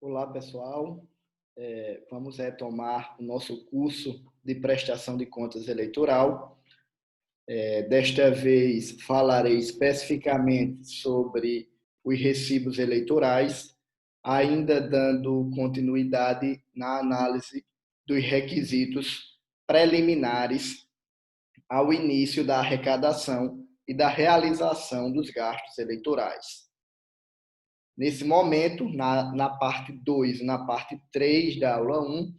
Olá, pessoal. Vamos retomar o nosso curso de prestação de contas eleitoral. Desta vez, falarei especificamente sobre os recibos eleitorais, ainda dando continuidade na análise dos requisitos preliminares ao início da arrecadação e da realização dos gastos eleitorais. Nesse momento, na parte 2 e na parte 3 da aula 1,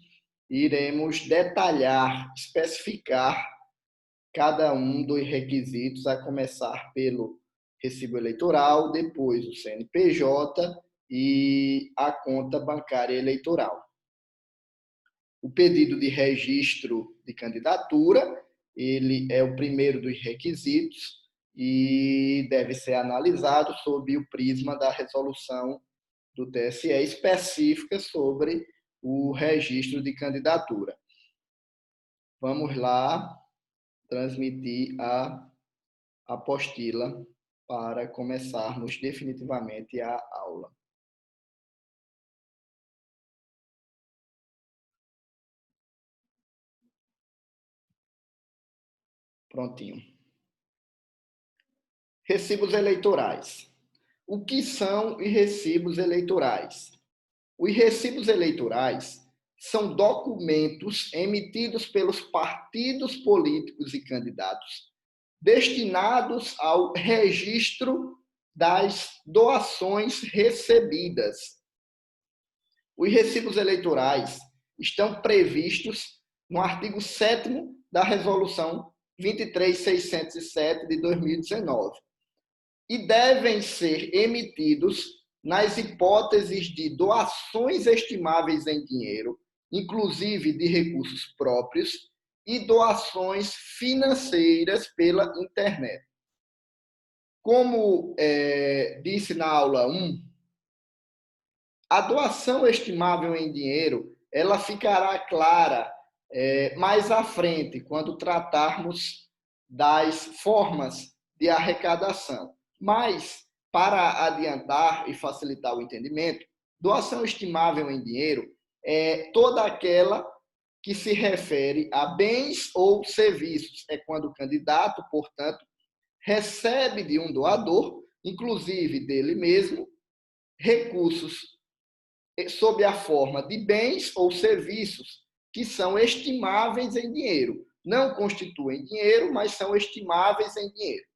iremos detalhar, especificar cada um dos requisitos, a começar pelo recibo eleitoral, depois o CNPJ e a conta bancária eleitoral. O pedido de registro de candidatura, ele é o primeiro dos requisitos e deve ser analisado sob o prisma da resolução do TSE específica sobre o registro de candidatura. Vamos lá transmitir a apostila para começarmos definitivamente a aula. Prontinho. Recibos eleitorais. O que são os recibos eleitorais? Os recibos eleitorais são documentos emitidos pelos partidos políticos e candidatos destinados ao registro das doações recebidas. Os recibos eleitorais estão previstos no artigo 7º da Resolução 23.607 de 2019 e devem ser emitidos nas hipóteses de doações estimáveis em dinheiro, inclusive de recursos próprios, e doações financeiras pela internet. Como disse na aula 1, a doação estimável em dinheiro ela ficará clara mais à frente, quando tratarmos das formas de arrecadação. Mas, para adiantar e facilitar o entendimento, doação estimável em dinheiro é toda aquela que se refere a bens ou serviços. É quando o candidato, portanto, recebe de um doador, inclusive dele mesmo, recursos sob a forma de bens ou serviços que são estimáveis em dinheiro. Não constituem dinheiro, mas são estimáveis em dinheiro.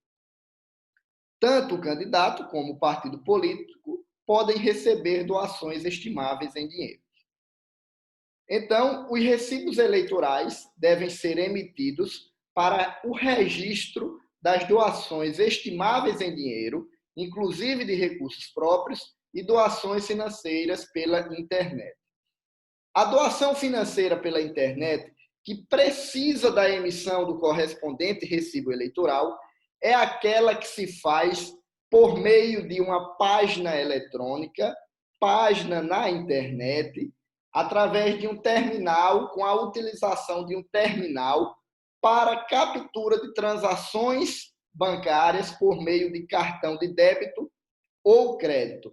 Tanto o candidato como o partido político podem receber doações estimáveis em dinheiro. Então, os recibos eleitorais devem ser emitidos para o registro das doações estimáveis em dinheiro, inclusive de recursos próprios, e doações financeiras pela internet. A doação financeira pela internet, que precisa da emissão do correspondente recibo eleitoral, é aquela que se faz por meio de uma página eletrônica, página na internet, através de um terminal, com a utilização de um terminal para captura de transações bancárias por meio de cartão de débito ou crédito.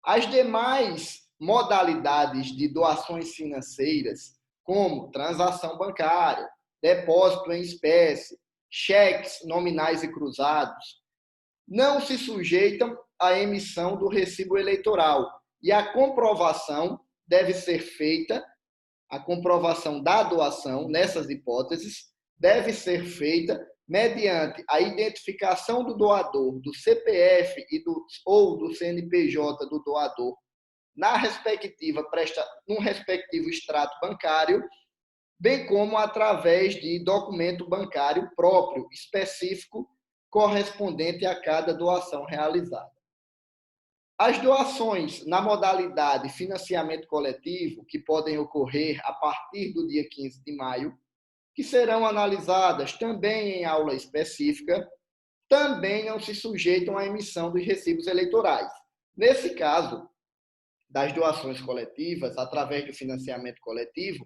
As demais modalidades de doações financeiras, como transação bancária, depósito em espécie, cheques nominais e cruzados, não se sujeitam à emissão do recibo eleitoral e a comprovação deve ser feita, a comprovação da doação, nessas hipóteses, deve ser feita mediante a identificação do doador, do CPF ou do CNPJ do doador, no respectivo extrato bancário, bem como através de documento bancário próprio, específico, correspondente a cada doação realizada. As doações na modalidade financiamento coletivo, que podem ocorrer a partir do dia 15 de maio, que serão analisadas também em aula específica, também não se sujeitam à emissão dos recibos eleitorais. Nesse caso, das doações coletivas, através do financiamento coletivo,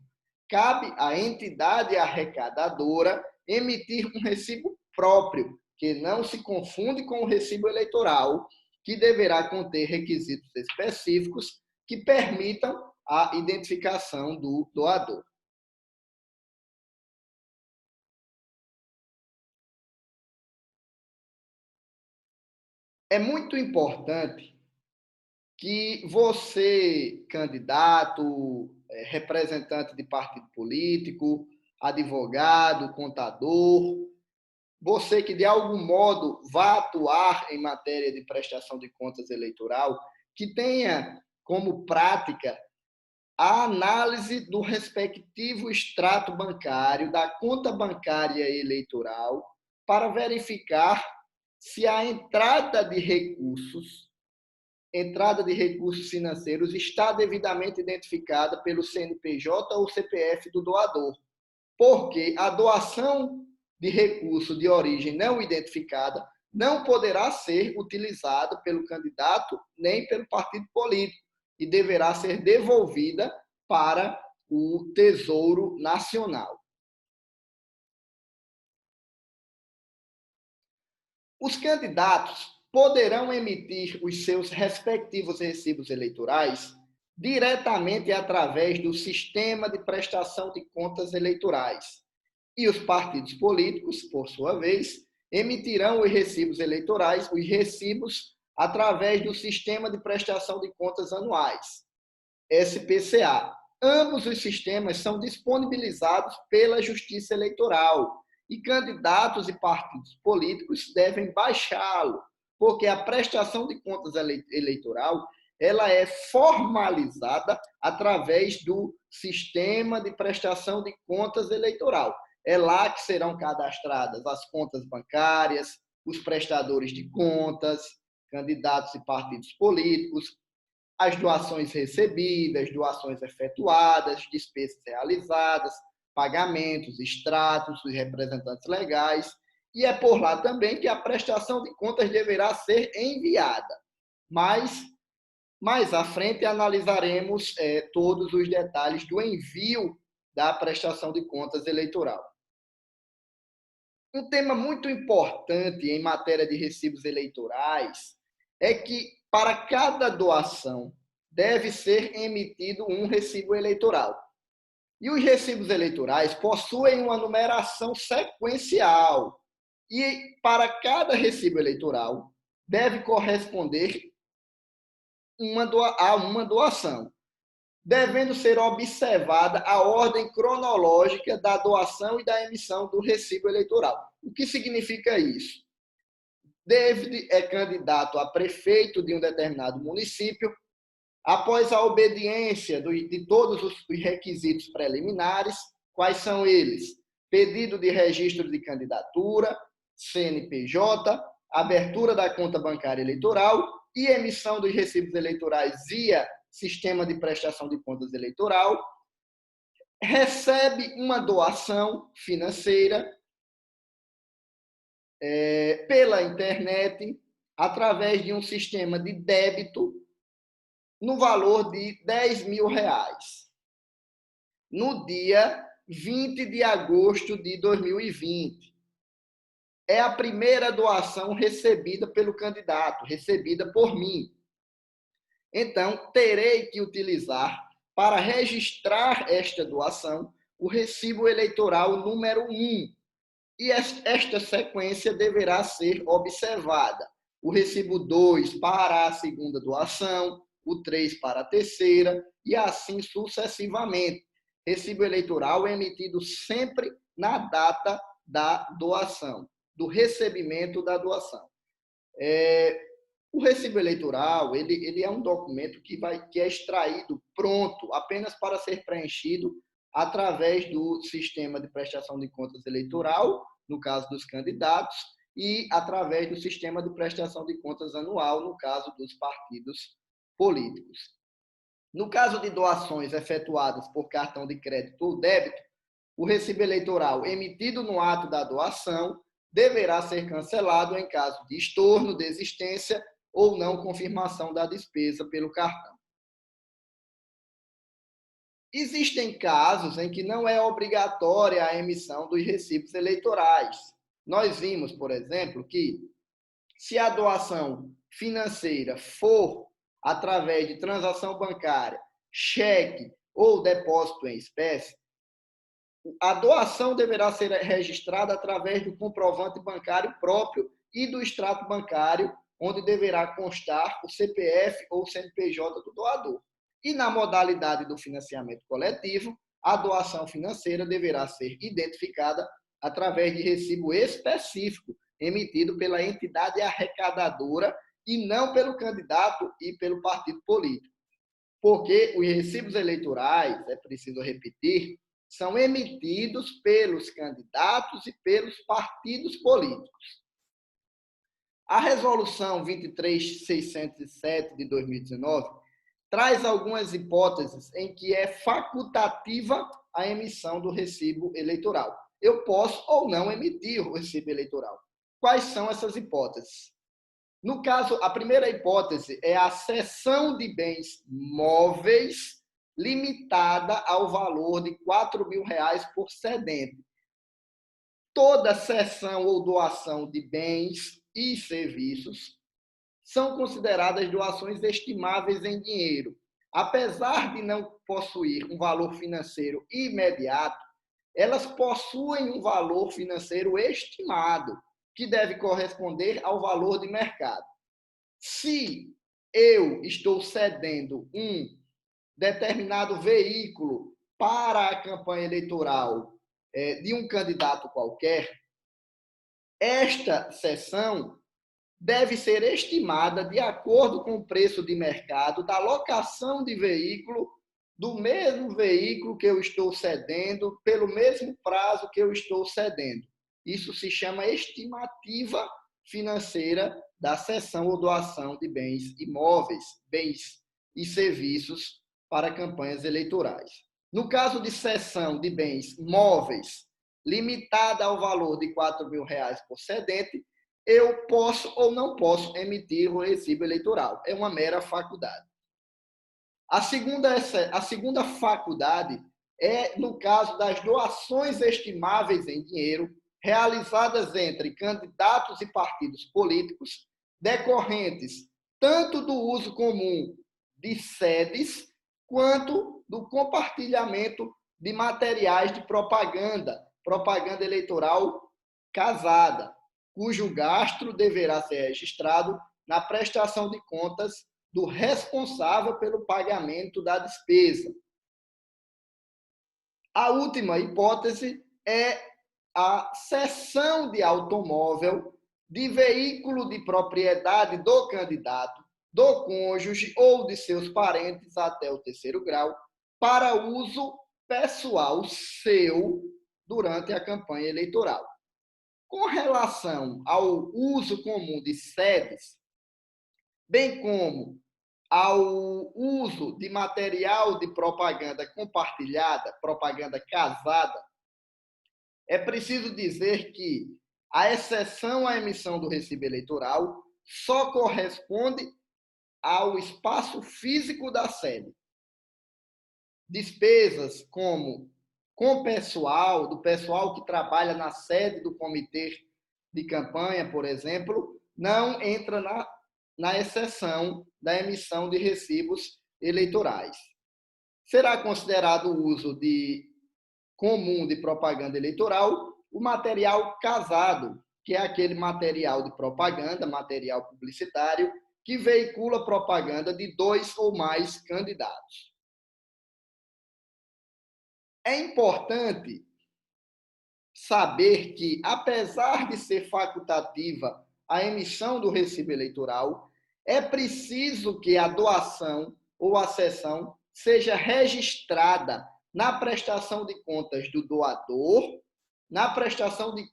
cabe à entidade arrecadadora emitir um recibo próprio, que não se confunde com o recibo eleitoral, que deverá conter requisitos específicos que permitam a identificação do doador. É muito importante que você, candidato, representante de partido político, advogado, contador, você que de algum modo vá atuar em matéria de prestação de contas eleitoral, que tenha como prática a análise do respectivo extrato bancário, da conta bancária eleitoral, para verificar se a entrada de recursos financeiros está devidamente identificada pelo CNPJ ou CPF do doador, porque a doação de recurso de origem não identificada não poderá ser utilizada pelo candidato nem pelo partido político e deverá ser devolvida para o Tesouro Nacional. Os candidatos poderão emitir os seus respectivos recibos eleitorais diretamente através do sistema de prestação de contas eleitorais. E os partidos políticos, por sua vez, emitirão os recibos eleitorais, os recibos, através do sistema de prestação de contas anuais, SPCA. Ambos os sistemas são disponibilizados pela Justiça Eleitoral e candidatos e partidos políticos devem baixá-lo, porque a prestação de contas eleitoral ela é formalizada através do sistema de prestação de contas eleitoral. É lá que serão cadastradas as contas bancárias, os prestadores de contas, candidatos e partidos políticos, as doações recebidas, doações efetuadas, despesas realizadas, pagamentos, extratos dos representantes legais, e é por lá também que a prestação de contas deverá ser enviada. Mas, mais à frente, analisaremos todos os detalhes do envio da prestação de contas eleitoral. Um tema muito importante em matéria de recibos eleitorais é que, para cada doação, deve ser emitido um recibo eleitoral. E os recibos eleitorais possuem uma numeração sequencial. E, para cada recibo eleitoral, deve corresponder a uma doação, devendo ser observada a ordem cronológica da doação e da emissão do recibo eleitoral. O que significa isso? David é candidato a prefeito de um determinado município. Após a obediência de todos os requisitos preliminares, quais são eles? Pedido de registro de candidatura, CNPJ, abertura da conta bancária eleitoral e emissão dos recibos eleitorais via sistema de prestação de contas eleitoral, recebe uma doação financeira pela internet, através de um sistema de débito, no valor de R$10.000, no dia 20 de agosto de 2020. É a primeira doação recebida pelo candidato, recebida por mim. Então, terei que utilizar, para registrar esta doação, o recibo eleitoral número 1. E esta sequência deverá ser observada. O recibo 2 para a segunda doação, o 3 para a terceira, e assim sucessivamente. Recibo eleitoral é emitido sempre na data da doação, do recebimento da doação. O recibo eleitoral ele é um documento que é extraído pronto, apenas para ser preenchido através do sistema de prestação de contas eleitoral, no caso dos candidatos, e através do sistema de prestação de contas anual, no caso dos partidos políticos. No caso de doações efetuadas por cartão de crédito ou débito, o recibo eleitoral emitido no ato da doação deverá ser cancelado em caso de estorno, desistência ou não confirmação da despesa pelo cartão. Existem casos em que não é obrigatória a emissão dos recibos eleitorais. Nós vimos, por exemplo, que se a doação financeira for através de transação bancária, cheque ou depósito em espécie, a doação deverá ser registrada através do comprovante bancário próprio e do extrato bancário, onde deverá constar o CPF ou CNPJ do doador. E na modalidade do financiamento coletivo, a doação financeira deverá ser identificada através de recibo específico emitido pela entidade arrecadadora e não pelo candidato e pelo partido político. Porque os recibos eleitorais, é preciso repetir, são emitidos pelos candidatos e pelos partidos políticos. A Resolução 23.607 de 2019 traz algumas hipóteses em que é facultativa a emissão do recibo eleitoral. Eu posso ou não emitir o recibo eleitoral. Quais são essas hipóteses? No caso, a primeira hipótese é a cessão de bens móveis limitada ao valor de R$ 4.000 por cedente. Toda cessão ou doação de bens e serviços são consideradas doações estimáveis em dinheiro. Apesar de não possuir um valor financeiro imediato, elas possuem um valor financeiro estimado, que deve corresponder ao valor de mercado. Se eu estou cedendo um determinado veículo para a campanha eleitoral de um candidato qualquer, esta cessão deve ser estimada de acordo com o preço de mercado da locação de veículo, do mesmo veículo que eu estou cedendo, pelo mesmo prazo que eu estou cedendo. Isso se chama estimativa financeira da cessão ou doação de bens imóveis, bens e serviços para campanhas eleitorais. No caso de cessão de bens móveis, limitada ao valor de R$ 4.000 por cedente, eu posso ou não posso emitir o recibo eleitoral. É uma mera faculdade. A segunda faculdade é no caso das doações estimáveis em dinheiro realizadas entre candidatos e partidos políticos, decorrentes tanto do uso comum de sedes, quanto do compartilhamento de materiais de propaganda eleitoral casada, cujo gasto deverá ser registrado na prestação de contas do responsável pelo pagamento da despesa. A última hipótese é a cessão de automóvel, de veículo de propriedade do candidato, do cônjuge ou de seus parentes até o 3º grau, para uso pessoal seu durante a campanha eleitoral. Com relação ao uso comum de sedes, bem como ao uso de material de propaganda compartilhada, propaganda casada, é preciso dizer que a exceção à emissão do recibo eleitoral só corresponde ao espaço físico da sede. Despesas como com pessoal, do pessoal que trabalha na sede do comitê de campanha, por exemplo, não entra na exceção da emissão de recibos eleitorais. Será considerado o uso comum de propaganda eleitoral o material casado, que é aquele material de propaganda, material publicitário, que veicula propaganda de 2 ou mais candidatos. É importante saber que, apesar de ser facultativa a emissão do recibo eleitoral, é preciso que a doação ou a cessão seja registrada na prestação de contas do doador, na prestação de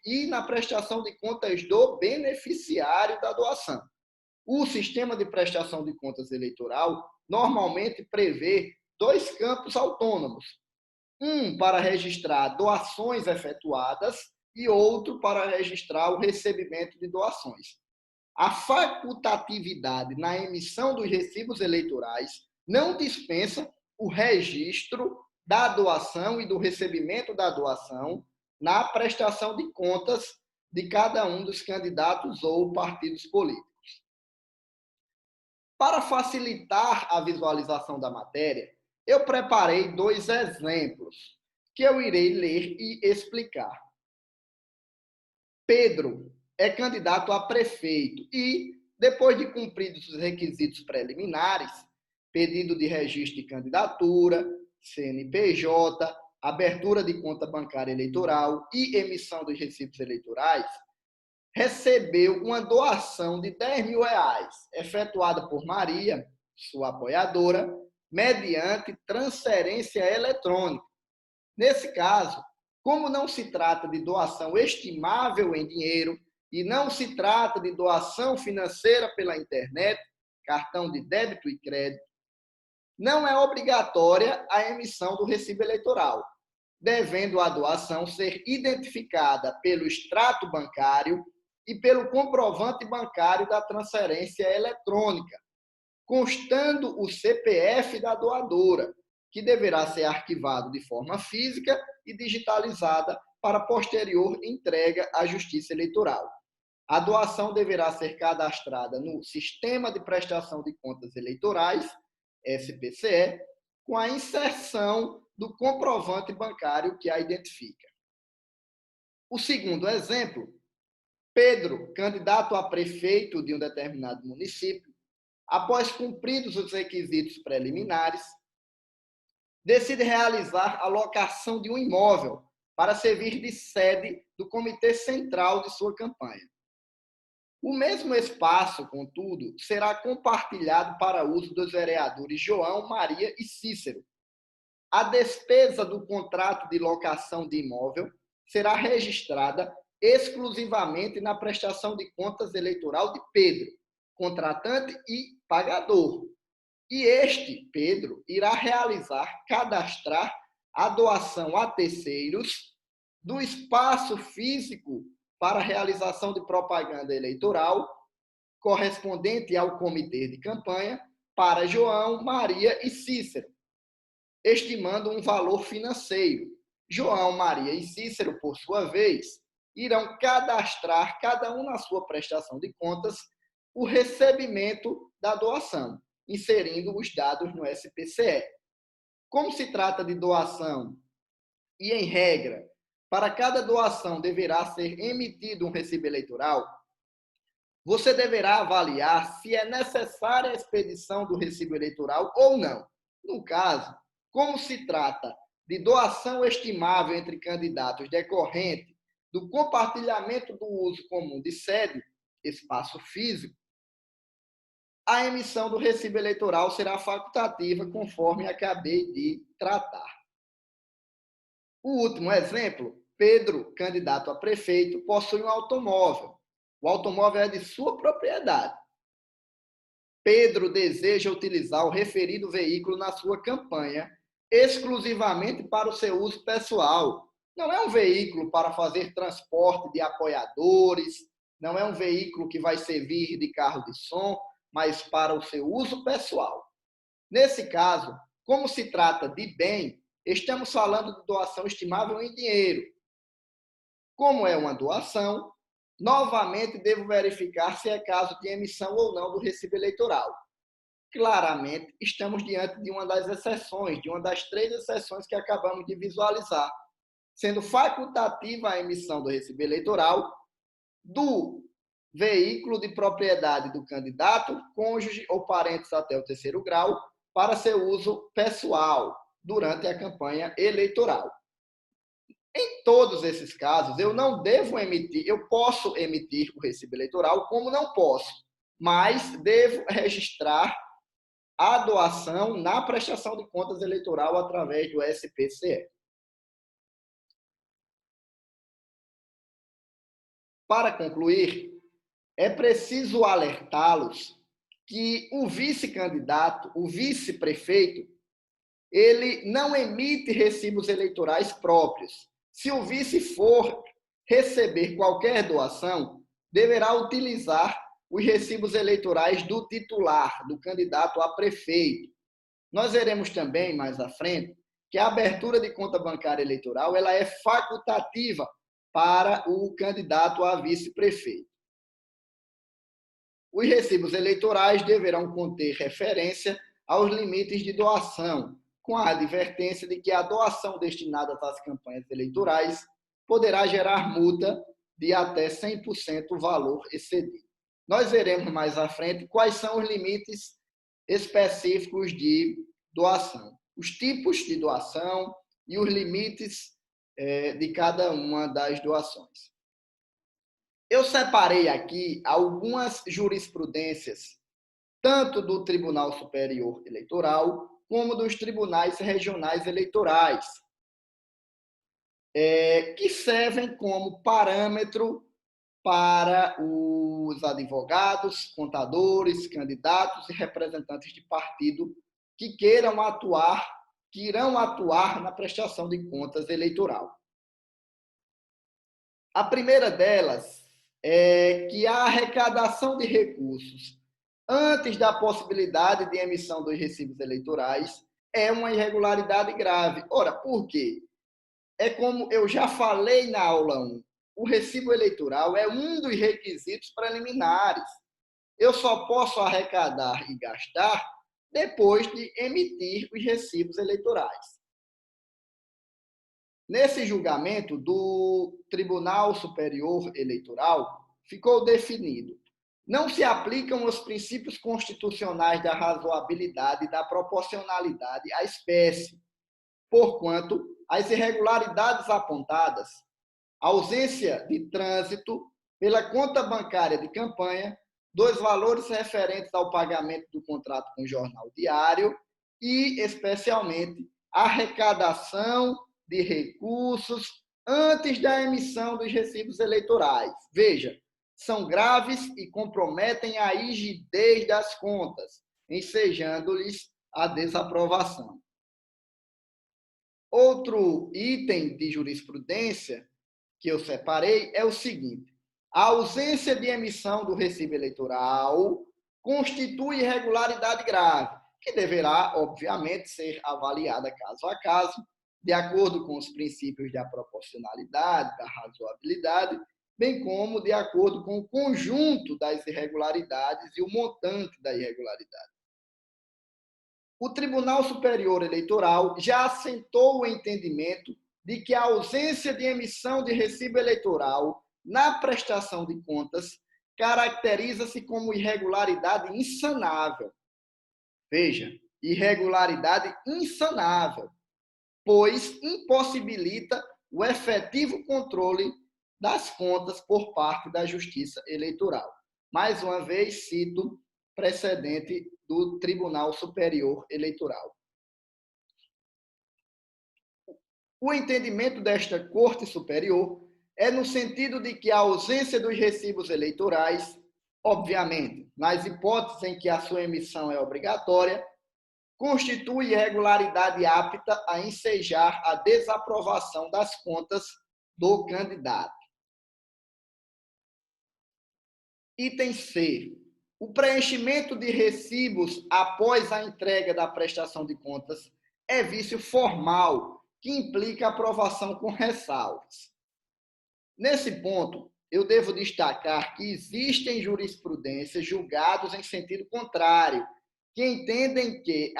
contas do beneficiário da doação. O sistema de prestação de contas eleitoral normalmente prevê 2 campos autônomos, um para registrar doações efetuadas e outro para registrar o recebimento de doações. A facultatividade na emissão dos recibos eleitorais não dispensa o registro da doação e do recebimento da doação na prestação de contas de cada um dos candidatos ou partidos políticos. Para facilitar a visualização da matéria, eu preparei 2 exemplos que eu irei ler e explicar. Pedro é candidato a prefeito e, depois de cumpridos os requisitos preliminares, pedido de registro de candidatura, CNPJ, abertura de conta bancária eleitoral e emissão dos recibos eleitorais, recebeu uma doação de R$ 10.000, efetuada por Maria, sua apoiadora, mediante transferência eletrônica. Nesse caso, como não se trata de doação estimável em dinheiro e não se trata de doação financeira pela internet, cartão de débito e crédito, não é obrigatória a emissão do recibo eleitoral, devendo a doação ser identificada pelo extrato bancário e pelo comprovante bancário da transferência eletrônica, constando o CPF da doadora, que deverá ser arquivado de forma física e digitalizada para posterior entrega à Justiça Eleitoral. A doação deverá ser cadastrada no Sistema de Prestação de Contas Eleitorais, SPCE, com a inserção do comprovante bancário que a identifica. O segundo exemplo, Pedro, candidato a prefeito de um determinado município, após cumpridos os requisitos preliminares, decide realizar a locação de um imóvel para servir de sede do comitê central de sua campanha. O mesmo espaço, contudo, será compartilhado para uso dos vereadores João, Maria e Cícero. A despesa do contrato de locação de imóvel será registrada exclusivamente na prestação de contas eleitoral de Pedro, contratante e pagador. E este, Pedro, irá cadastrar a doação a terceiros do espaço físico para a realização de propaganda eleitoral correspondente ao comitê de campanha para João, Maria e Cícero, estimando um valor financeiro. João, Maria e Cícero, por sua vez, irão cadastrar, cada um na sua prestação de contas, o recebimento da doação, inserindo os dados no SPCE. Como se trata de doação e, em regra, para cada doação deverá ser emitido um recibo eleitoral, você deverá avaliar se é necessária a expedição do recibo eleitoral ou não. No caso, como se trata de doação estimável entre candidatos decorrente do compartilhamento do uso comum de sede, espaço físico, a emissão do recibo eleitoral será facultativa, conforme acabei de tratar. O último exemplo, Pedro, candidato a prefeito, possui um automóvel. O automóvel é de sua propriedade. Pedro deseja utilizar o referido veículo na sua campanha, exclusivamente para o seu uso pessoal. Não é um veículo para fazer transporte de apoiadores, não é um veículo que vai servir de carro de som, mas para o seu uso pessoal. Nesse caso, como se trata de bem, estamos falando de doação estimável em dinheiro. Como é uma doação, novamente devo verificar se é caso de emissão ou não do recibo eleitoral. Claramente, estamos diante de uma das exceções, de uma das 3 exceções que acabamos de visualizar, sendo facultativa a emissão do recibo eleitoral do veículo de propriedade do candidato, cônjuge ou parentes até o 3º grau, para seu uso pessoal durante a campanha eleitoral. Em todos esses casos, eu não devo emitir, eu posso emitir o recibo eleitoral, como não posso, mas devo registrar a doação na prestação de contas eleitoral através do SPCE. Para concluir, é preciso alertá-los que o vice-candidato, o vice-prefeito, ele não emite recibos eleitorais próprios. Se o vice for receber qualquer doação, deverá utilizar os recibos eleitorais do titular, do candidato a prefeito. Nós veremos também, mais à frente, que a abertura de conta bancária eleitoral ela é facultativa para o candidato a vice-prefeito. os recibos eleitorais deverão conter referência aos limites de doação, com a advertência de que a doação destinada às campanhas eleitorais poderá gerar multa de até 100% do valor excedido. Nós veremos mais à frente quais são os limites específicos de doação, os tipos de doação e os limites de cada uma das doações. Eu separei aqui algumas jurisprudências, tanto do Tribunal Superior Eleitoral, como dos tribunais regionais eleitorais, que servem como parâmetro para os advogados, contadores, candidatos e representantes de partido que irão atuar na prestação de contas eleitoral. A primeira delas é que a arrecadação de recursos antes da possibilidade de emissão dos recibos eleitorais é uma irregularidade grave. Ora, por quê? É como eu já falei na aula 1, o recibo eleitoral é um dos requisitos preliminares. Eu só posso arrecadar e gastar depois de emitir os recibos eleitorais. Nesse julgamento do Tribunal Superior Eleitoral, ficou definido: não se aplicam os princípios constitucionais da razoabilidade e da proporcionalidade à espécie, porquanto as irregularidades apontadas, ausência de trânsito pela conta bancária de campanha, dos valores referentes ao pagamento do contrato com o jornal diário e, especialmente, arrecadação de recursos antes da emissão dos recibos eleitorais. Veja, são graves e comprometem a rigidez das contas, ensejando-lhes a desaprovação. Outro item de jurisprudência que eu separei é o seguinte: a ausência de emissão do recibo eleitoral constitui irregularidade grave, que deverá, obviamente, ser avaliada caso a caso, de acordo com os princípios da proporcionalidade, da razoabilidade, bem como de acordo com o conjunto das irregularidades e o montante da irregularidade. O Tribunal Superior Eleitoral já assentou o entendimento de que a ausência de emissão de recibo eleitoral na prestação de contas caracteriza-se como irregularidade insanável. Veja, irregularidade insanável, pois impossibilita o efetivo controle das contas por parte da Justiça Eleitoral. Mais uma vez, cito precedente do Tribunal Superior Eleitoral. O entendimento desta Corte Superior é no sentido de que a ausência dos recibos eleitorais, obviamente, nas hipóteses em que a sua emissão é obrigatória, constitui irregularidade apta a ensejar a desaprovação das contas do candidato. Item C. O preenchimento de recibos após a entrega da prestação de contas é vício formal, que implica aprovação com ressalvas. Nesse ponto, eu devo destacar que existem jurisprudências julgados em sentido contrário, que entendem que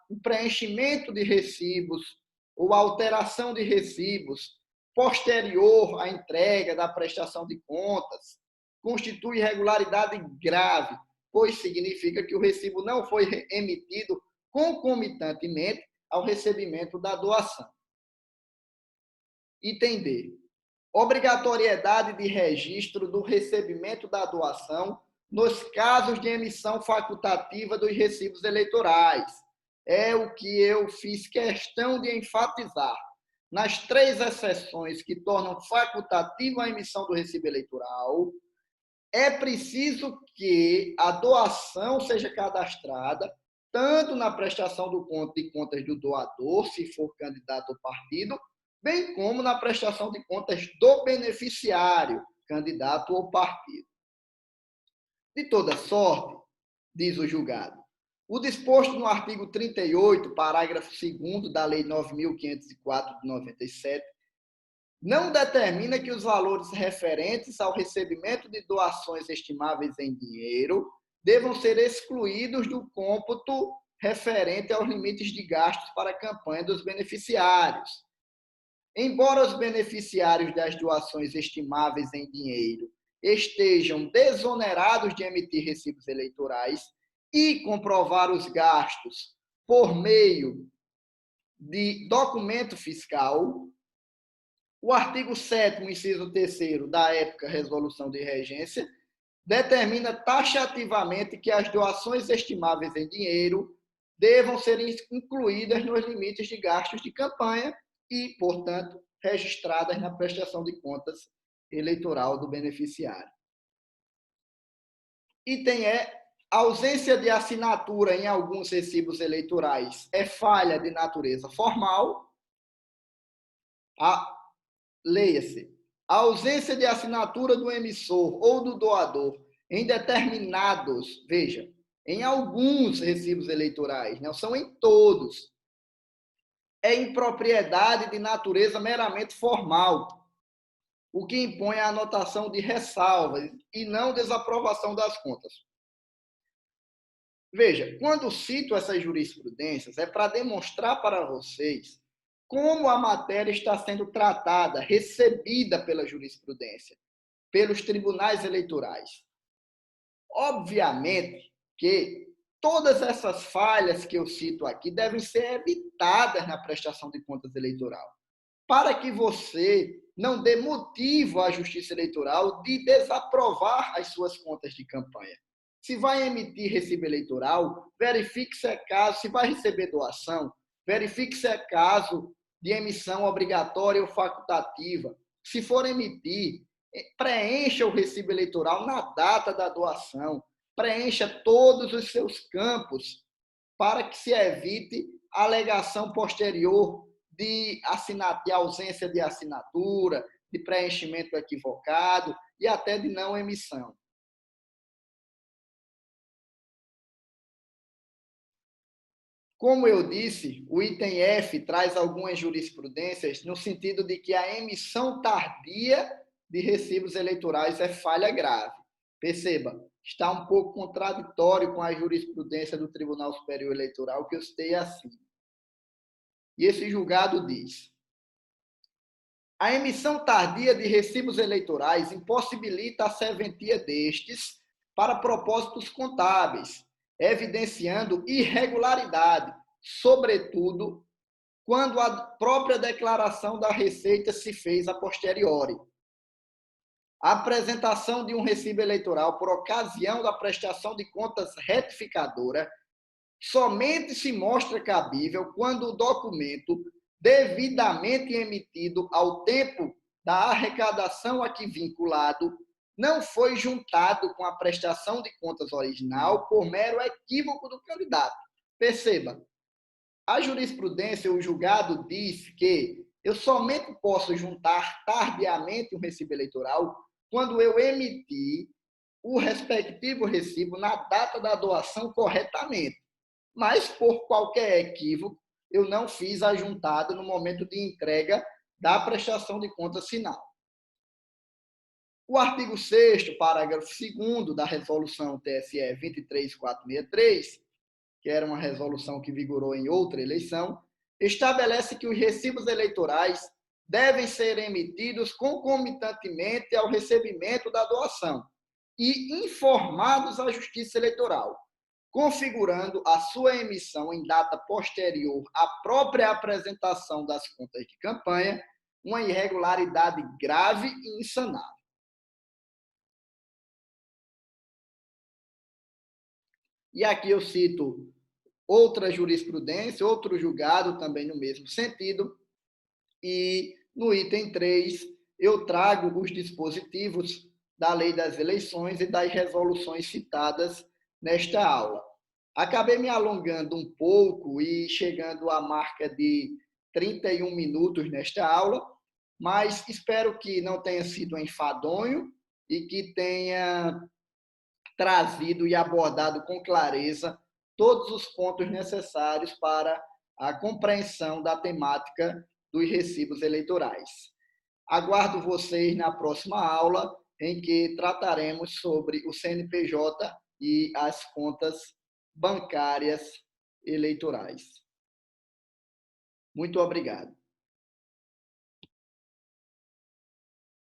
o preenchimento de recibos ou a alteração de recibos posterior à entrega da prestação de contas constitui irregularidade grave, pois significa que o recibo não foi emitido concomitantemente ao recebimento da doação. Item D. Obrigatoriedade de registro do recebimento da doação nos casos de emissão facultativa dos recibos eleitorais. É o que eu fiz questão de enfatizar. Nas 3 exceções que tornam facultativa a emissão do recibo eleitoral, é preciso que a doação seja cadastrada tanto na prestação de contas do doador, se for candidato ou partido, bem como na prestação de contas do beneficiário, candidato ou partido. De toda sorte, diz o julgado, o disposto no artigo 38, parágrafo 2º da Lei 9.504 de 97, não determina que os valores referentes ao recebimento de doações estimáveis em dinheiro devam ser excluídos do cômputo referente aos limites de gastos para a campanha dos beneficiários. Embora os beneficiários das doações estimáveis em dinheiro estejam desonerados de emitir recibos eleitorais e comprovar os gastos por meio de documento fiscal, o artigo 7º, inciso 3º da época resolução de regência, determina taxativamente que as doações estimáveis em dinheiro devam ser incluídas nos limites de gastos de campanha e, portanto, registradas na prestação de contas eleitoral do beneficiário. Item E, ausência de assinatura em alguns recibos eleitorais é falha de natureza formal. Leia-se, a ausência de assinatura do emissor ou do doador em determinados, veja, em alguns recibos eleitorais, não são em todos, é impropriedade de natureza meramente formal, o que impõe a anotação de ressalvas e não desaprovação das contas. Veja, quando cito essas jurisprudências, é para demonstrar para vocês como a matéria está sendo tratada, recebida pela jurisprudência, pelos tribunais eleitorais. Obviamente que todas essas falhas que eu cito aqui devem ser evitadas na prestação de contas eleitoral, para que você não dê motivo à Justiça Eleitoral de desaprovar as suas contas de campanha. Se vai emitir recibo eleitoral, verifique se é caso, se vai receber doação, verifique se é caso de emissão obrigatória ou facultativa. Se for emitir, preencha o recibo eleitoral na data da doação, preencha todos os seus campos para que se evite a alegação posterior de ausência de assinatura, de preenchimento equivocado e até de não emissão. Como eu disse, o item F traz algumas jurisprudências no sentido de que a emissão tardia de recibos eleitorais é falha grave. Perceba, está um pouco contraditório com a jurisprudência do Tribunal Superior Eleitoral que eu citei acima. E esse julgado diz: a emissão tardia de recibos eleitorais impossibilita a serventia destes para propósitos contábeis, evidenciando irregularidade, sobretudo quando a própria declaração da receita se fez a posteriori. A apresentação de um recibo eleitoral por ocasião da prestação de contas retificadora somente se mostra cabível quando o documento devidamente emitido ao tempo da arrecadação a que vinculado não foi juntado com a prestação de contas original por mero equívoco do candidato. Perceba, a jurisprudência, o julgado diz que eu somente posso juntar tardiamente o recibo eleitoral quando eu emitir o respectivo recibo na data da doação corretamente. Mas, por qualquer equívoco, eu não fiz a juntada no momento de entrega da prestação de contas final. O artigo 6º, parágrafo 2º da resolução TSE 23463, que era uma resolução que vigorou em outra eleição, estabelece que os recibos eleitorais devem ser emitidos concomitantemente ao recebimento da doação e informados à Justiça Eleitoral, configurando a sua emissão em data posterior à própria apresentação das contas de campanha uma irregularidade grave e insanável. E aqui eu cito outra jurisprudência, outro julgado também no mesmo sentido, e no item 3 eu trago os dispositivos da Lei das Eleições e das resoluções citadas nesta aula. Acabei me alongando um pouco e chegando à marca de 31 minutos nesta aula, mas espero que não tenha sido enfadonho e que tenha trazido e abordado com clareza todos os pontos necessários para a compreensão da temática dos recibos eleitorais. Aguardo vocês na próxima aula, em que trataremos sobre o CNPJ e as contas bancárias eleitorais. Muito obrigado.